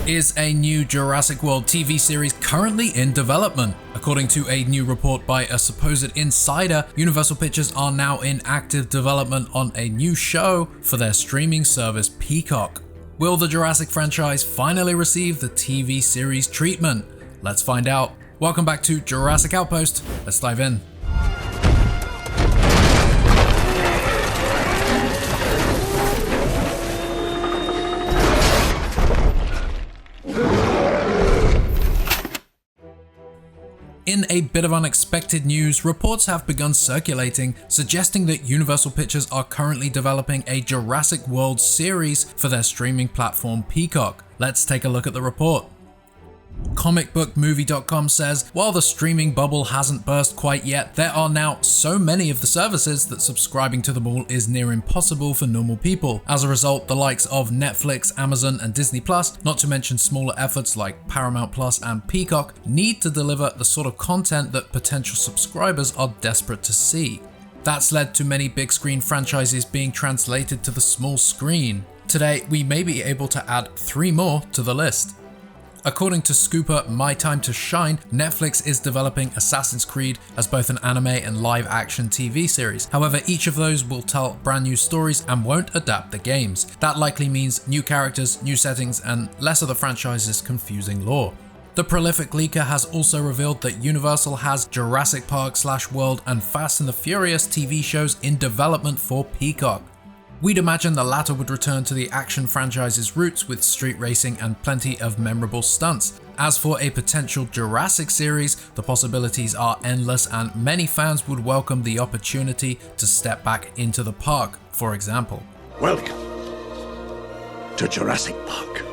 is a new Jurassic World TV series currently in development. According to a new report by a supposed insider, Universal Pictures are now in active development on a new show for their streaming service Peacock. Will the Jurassic franchise finally receive the TV series treatment? Let's find out. Welcome back to Jurassic Outpost. Let's dive in. In a bit of unexpected news, reports have begun circulating suggesting that Universal Pictures are currently developing a Jurassic World series for their streaming platform Peacock. Let's take a look at the report. Comicbookmovie.com says, while the streaming bubble hasn't burst quite yet, there are now so many of the services that subscribing to them all is near impossible for normal people. As a result, the likes of Netflix, Amazon, and Disney Plus, not to mention smaller efforts like Paramount Plus and Peacock, need to deliver the sort of content that potential subscribers are desperate to see. That's led to many big screen franchises being translated to the small screen. Today, we may be able to add 3 more to the list. According to Scooper My Time to Shine, Netflix is developing Assassin's Creed as both an anime and live-action TV series. However, each of those will tell brand new stories and won't adapt the games. That likely means new characters, new settings, and less of the franchise's confusing lore. The prolific leaker has also revealed that Universal has Jurassic Park / World and Fast and the Furious TV shows in development for Peacock. We'd imagine the latter would return to the action franchise's roots with street racing and plenty of memorable stunts. As for a potential Jurassic series, the possibilities are endless and many fans would welcome the opportunity to step back into the park, for example. Welcome to Jurassic Park.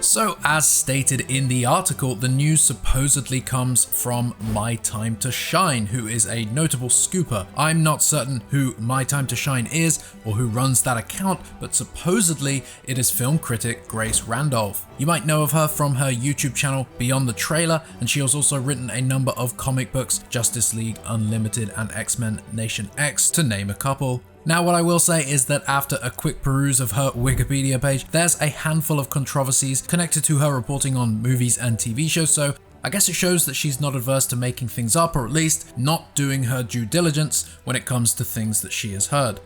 So, as stated in the article, the news supposedly comes from My Time to Shine, who is a notable scooper. I'm not certain who My Time to Shine is or who runs that account, but supposedly it is film critic Grace Randolph. You might know of her from her YouTube channel Beyond the Trailer, and she has also written a number of comic books, Justice League Unlimited and X-Men Nation X, to name a couple. Now, what I will say is that after a quick peruse of her Wikipedia page, there's a handful of controversies connected to her reporting on movies and TV shows, so I guess it shows that she's not averse to making things up, or at least not doing her due diligence when it comes to things that she has heard.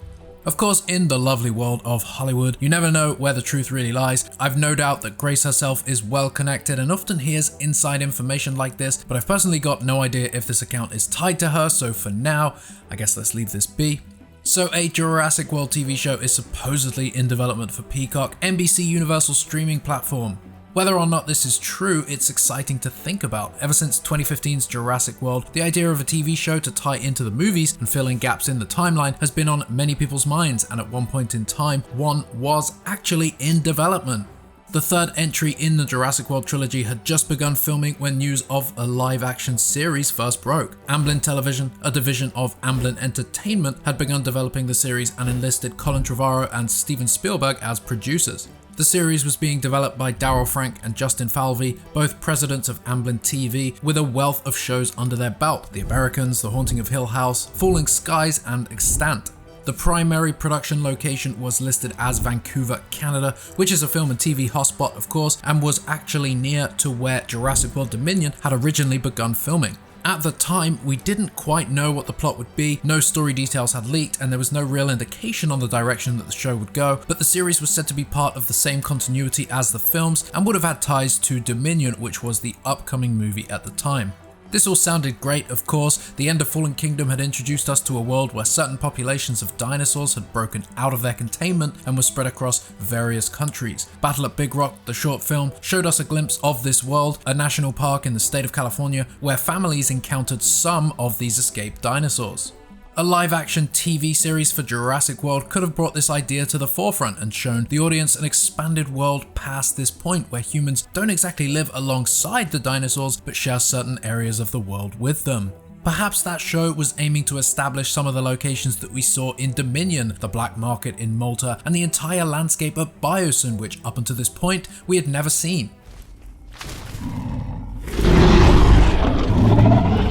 Of course, in the lovely world of Hollywood, you never know where the truth really lies. I've no doubt that Grace herself is well connected and often hears inside information like this, but I've personally got no idea if this account is tied to her, so for now, I guess let's leave this be. So a Jurassic World TV show is supposedly in development for Peacock, NBC Universal streaming platform. Whether or not this is true, it's exciting to think about. Ever since 2015's Jurassic World, the idea of a TV show to tie into the movies and fill in gaps in the timeline has been on many people's minds, and at one point in time, one was actually in development. The third entry in the Jurassic World trilogy had just begun filming when news of a live-action series first broke. Amblin Television, a division of Amblin Entertainment, had begun developing the series and enlisted Colin Trevorrow and Steven Spielberg as producers. The series was being developed by Darryl Frank and Justin Falvey, both presidents of Amblin TV, with a wealth of shows under their belt: The Americans, The Haunting of Hill House, Falling Skies, and Extant. The primary production location was listed as Vancouver, Canada, which is a film and TV hotspot, of course, and was actually near to where Jurassic World Dominion had originally begun filming. At the time, we didn't quite know what the plot would be, no story details had leaked, and there was no real indication on the direction that the show would go, but the series was said to be part of the same continuity as the films and would have had ties to Dominion, which was the upcoming movie at the time. This all sounded great, of course. The end of Fallen Kingdom had introduced us to a world where certain populations of dinosaurs had broken out of their containment and were spread across various countries. Battle at Big Rock, the short film, showed us a glimpse of this world, a national park in the state of California where families encountered some of these escaped dinosaurs. A live-action TV series for Jurassic World could have brought this idea to the forefront and shown the audience an expanded world past this point where humans don't exactly live alongside the dinosaurs but share certain areas of the world with them. Perhaps that show was aiming to establish some of the locations that we saw in Dominion, the Black Market in Malta, and the entire landscape of Biosyn, which up until this point we had never seen.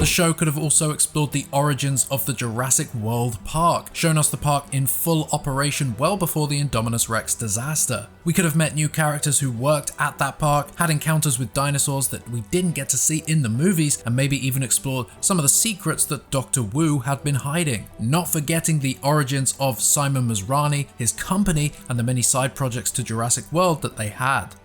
The show could have also explored the origins of the Jurassic World Park, shown us the park in full operation well before the Indominus Rex disaster. We could have met new characters who worked at that park, had encounters with dinosaurs that we didn't get to see in the movies, and maybe even explored some of the secrets that Dr. Wu had been hiding. Not forgetting the origins of Simon Masrani, his company, and the many side projects to Jurassic World that they had.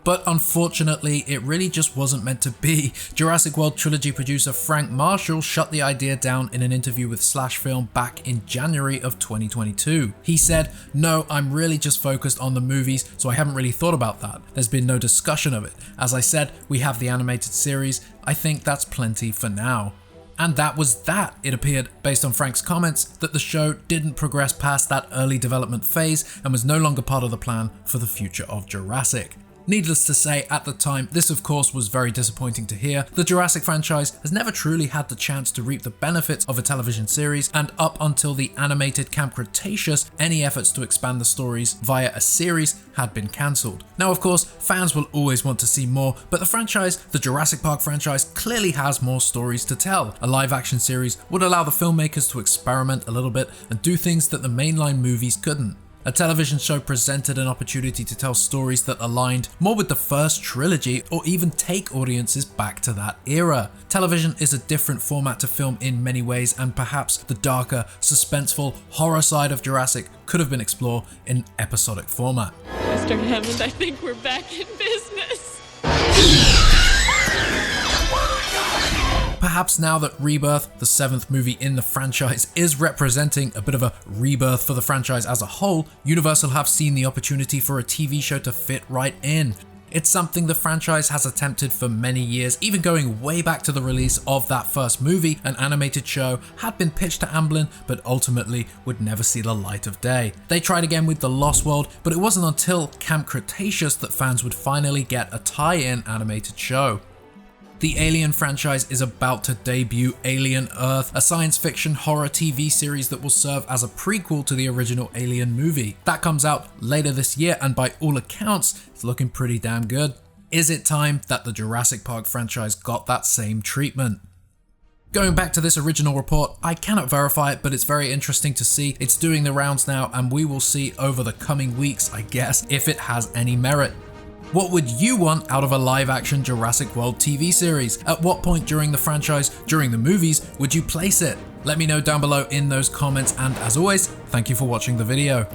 But unfortunately, it really just wasn't meant to be. Jurassic World trilogy producer Frank Marshall shut the idea down in an interview with Slash Film back in January of 2022. He said, "No, I'm really just focused on the movies, so I haven't really thought about that. There's been no discussion of it. As I said, we have the animated series. I think that's plenty for now." And that was that. It appeared, based on Frank's comments, that the show didn't progress past that early development phase and was no longer part of the plan for the future of Jurassic. Needless to say, at the time, this of course was very disappointing to hear. The Jurassic franchise has never truly had the chance to reap the benefits of a television series, and up until the animated Camp Cretaceous, any efforts to expand the stories via a series had been cancelled. Now of course, fans will always want to see more, but the Jurassic Park franchise, clearly has more stories to tell. A live action series would allow the filmmakers to experiment a little bit and do things that the mainline movies couldn't. A television show presented an opportunity to tell stories that aligned more with the first trilogy, or even take audiences back to that era. Television is a different format to film in many ways, and perhaps the darker, suspenseful, horror side of Jurassic could have been explored in episodic format. Mr. Hammond, I think we're back in business. Perhaps now that Rebirth, the 7th movie in the franchise, is representing a bit of a rebirth for the franchise as a whole, Universal have seen the opportunity for a TV show to fit right in. It's something the franchise has attempted for many years, even going way back to the release of that first movie. An animated show had been pitched to Amblin, but ultimately would never see the light of day. They tried again with The Lost World, but it wasn't until Camp Cretaceous that fans would finally get a tie-in animated show. The Alien franchise is about to debut Alien Earth, a science fiction horror TV series that will serve as a prequel to the original Alien movie. That comes out later this year, and by all accounts, it's looking pretty damn good. Is it time that the Jurassic Park franchise got that same treatment? Going back to this original report, I cannot verify it, but it's very interesting to see. It's doing the rounds now, and we will see over the coming weeks, I guess, if it has any merit. What would you want out of a live-action Jurassic World TV series? At what point during the franchise, during the movies, would you place it? Let me know down below in those comments, and as always, thank you for watching the video.